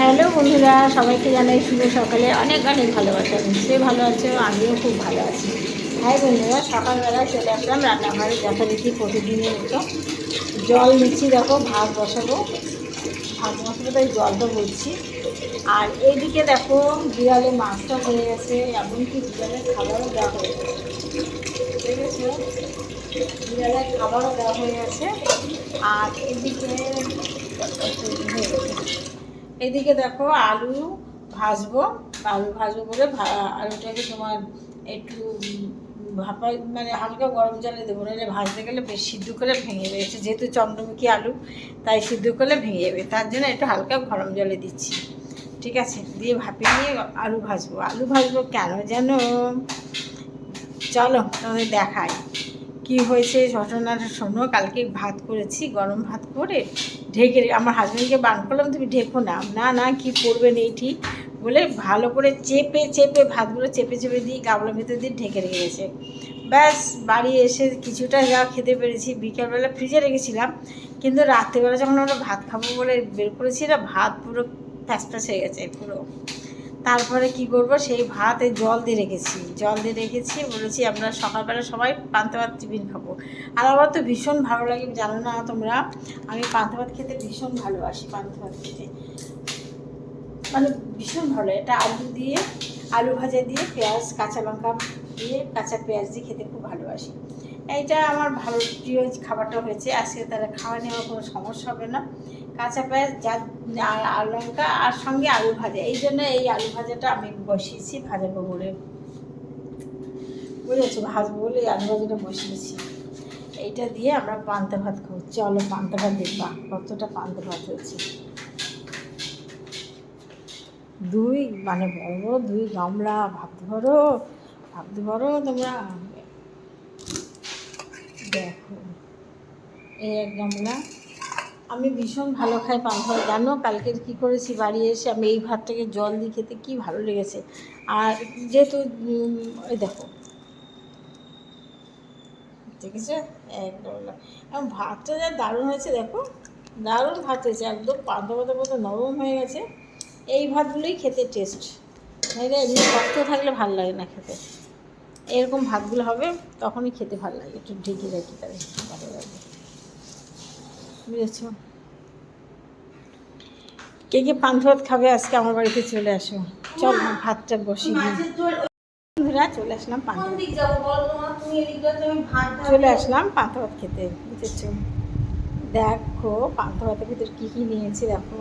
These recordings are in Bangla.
হ্যালো বন্ধুরা, সবাইকে জানাই শুভ সকালে অনেক অনেক ভালোবাসা। নিশ্চয়ই ভালো আছো, আমিও খুব ভালো আছি। হ্যাঁ বন্ধুরা, সকালবেলা চলে আসলাম রান্নাঘরে যথারীতি প্রতিদিনের মতো। জল নিচ্ছি, দেখো ভাত বসাবো তাই জলটা বলছি। আর এইদিকে দেখো বিড়ালে মাছটা হয়ে গেছে, এমনকি বিড়ালের খাবারও দেওয়া হয়ে গেছে। ঠিক আছে, বিড়ালের খাবারও দেওয়া হয়ে গেছে। আর এদিকে দেখো আলু ভাজবো। বলে আলুটাকে তোমার একটু ভাপা, মানে হালকা গরম জলে দেবো, নাহলে ভাজতে গেলে বেশ সিদ্ধ করে ভেঙে যাবে। যেহেতু চন্দ্রমুখী আলু, তাই সিদ্ধ করলে ভেঙে যাবে, তার জন্য একটু হালকা গরম জলে দিচ্ছি। ঠিক আছে, দিয়ে ভাপিয়ে নিয়ে আলু ভাজবো কেন যেন, চলো তোমাদের দেখাই কি হয়েছে ঘটনাটা শোনো। কালকে ভাত করেছি, গরম ভাত করে ঢেকে, আমার হাজব্যান্ডকে বান করলাম তুমি ঢেকো না, না না কি করবেন এই ঠিক বলে ভালো করে চেপে ভাতগুলো চেপে দিয়ে গামলার ভিতর দিয়ে ঢেকে রেখে গেছে। ব্যাস বাড়ি এসে কিছুটা যা খেতে পেরেছি, বিকালবেলা ফ্রিজে রেখেছিলাম, কিন্তু রাত্রেবেলা যখন আমরা ভাত খাবো বলে বের করেছি না, ভাত পুরো প্যাঁচ হয়ে গেছে পুরো। তারপরে কি করব, সেই ভাতে জল দিয়ে রেখেছি বলেছি আমরা সকালবেলা সবাই পান্তা ভাত টিফিন খাবো। আর আমার তো ভীষণ ভালো লাগে, জানো না তোমরা, আমি পান্তা ভাত খেতে ভীষণ ভালোবাসি। পান্তা ভাত খেতে মানে ভীষণ ভালো। এটা আলু ভাজা দিয়ে পেঁয়াজ কাঁচা লঙ্কা দিয়ে কাঁচা পেঁয়াজ দিয়ে খেতে খুব ভালোবাসি। এইটা আমার ভালো প্রিয় খাবারটা হয়েছে আজকে, তাহলে খাওয়া নেওয়ার কোনো সমস্যা হবে না। কাঁচা পেঁয়াজ আর লঙ্কা আর সঙ্গে আলু ভাজা, এই জন্য এই আলু ভাজাটা আমি বসিয়েছি ভাজাবো বলে, বুঝেছো, ভাজবো বলে আলু ভাজাটা বসিয়েছি। এইটা দিয়ে আমরা পান্তা ভাত খাবো। চলো পান্তা ভাত দেখবা কতটা পান্তা ভাত হয়েছে। মানে বড় বড় 2 গামলা, ভাবতে পারো তোমরা। দেখো এই 1 গামলা। আমি ভীষণ ভালো খাই পান্তা ভাত, জানো কালকের কী করেছি, বাড়ি এসে আমি এই ভাতটাকে জল দিয়ে খেতে কী ভালো লেগেছে। আর যেহেতু ওই দেখো, ঠিক আছে, 1 গামলা। এবং ভাতটা যা দারুণ হয়েছে, দেখো দারুণ ভাত হয়েছে, একদম পান্তা ভাতের মতো নরম হয়ে গেছে। এই ভাতগুলোই খেতে টেস্ট, নাহলে এমনি শক্ত থাকলে ভালো লাগে না খেতে। এরকম ভাতগুলো হবে তখনই খেতে ভালো লাগে, একটু ঢেকে রাখি তাহলে ভালো লাগে, বুঝেছ। কে কে পান্তা ভাত খাবে আজকে আমার বাড়িতে চলে আসো। চল ভাতটা বসিয়ে দিই। বন্ধুরা চলে আসলাম পান্তা ভাত খেতে, বুঝেছ। দেখো পান্তা ভাতের ভিতরে কী কী নিয়েছি, দেখো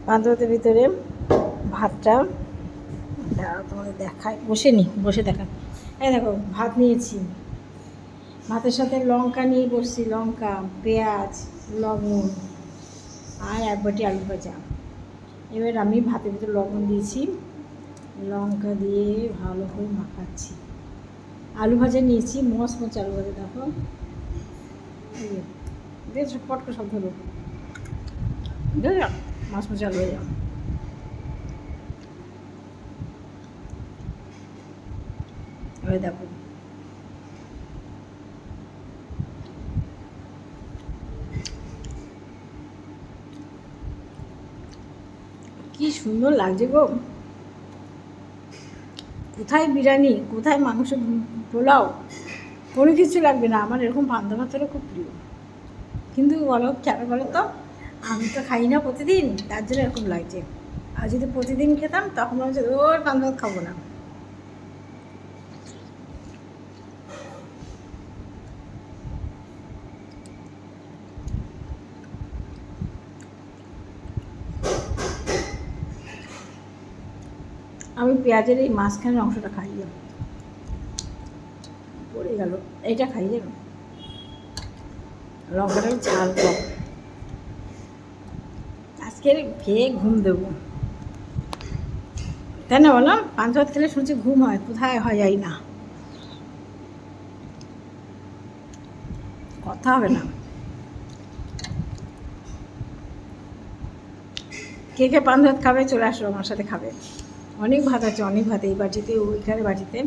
পান্তা ভাতের ভিতরে ভাতটা তোমাদের দেখায়, বসে দেখা। এই দেখো ভাত নিয়েছি, ভাতের সাথে লঙ্কা নিয়ে বসছি, লঙ্কা পেঁয়াজ লবণ আর 1 বাটি আলু ভাজা। এবার আমি ভাতের ভিতরে লবণ দিয়েছি, লঙ্কা দিয়ে ভালো করে মাখাচ্ছি। আলু ভাজা নিয়েছি, মচমচ আলু ভাজা, দেখো বেশ পট করে সব ধরো, মচমচ আলু ভাজা। এবার দেখো কি সুন্দর লাগছে গো। কোথায় বিরিয়ানি, কোথায় মাংস পোলাও, কোনো কিছু লাগবে না, আমার এরকম পান্তা ভাত হলে খুব প্রিয়। কিন্তু বলো কেন বলো তো, আমি তো খাই না প্রতিদিন, তার জন্য এরকম লাগছে। আর যদি প্রতিদিন খেতাম তখন বলছে ওর পান্তা ভাত খাবো না। আমি পেঁয়াজের এই মাঝখানের অংশটা খাই, পড়ে গেল, এইটা খাই যাবে, লঙ্কাটা ঝাল কম। আজকে খেয়ে ঘুম দেবো, তাই না বলো। পান্তা ভাত খেলে শুনছি ঘুম হয়, কোথায় হয় যাই না, কথা হবে না। কে কে পান্তা ভাত খাবে চলে আসো আমার সাথে খাবে। অনেক ভাত আছে, অনেক ভাত এই বাটিতে ওইখানে বাটিতে।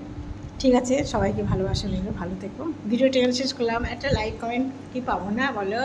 ঠিক আছে, সবাইকে ভালোবাসা নিল, ভালো থেকো। ভিডিওটা শেষ করলাম, একটা লাইক কমেন্ট কি পাবো না বলো।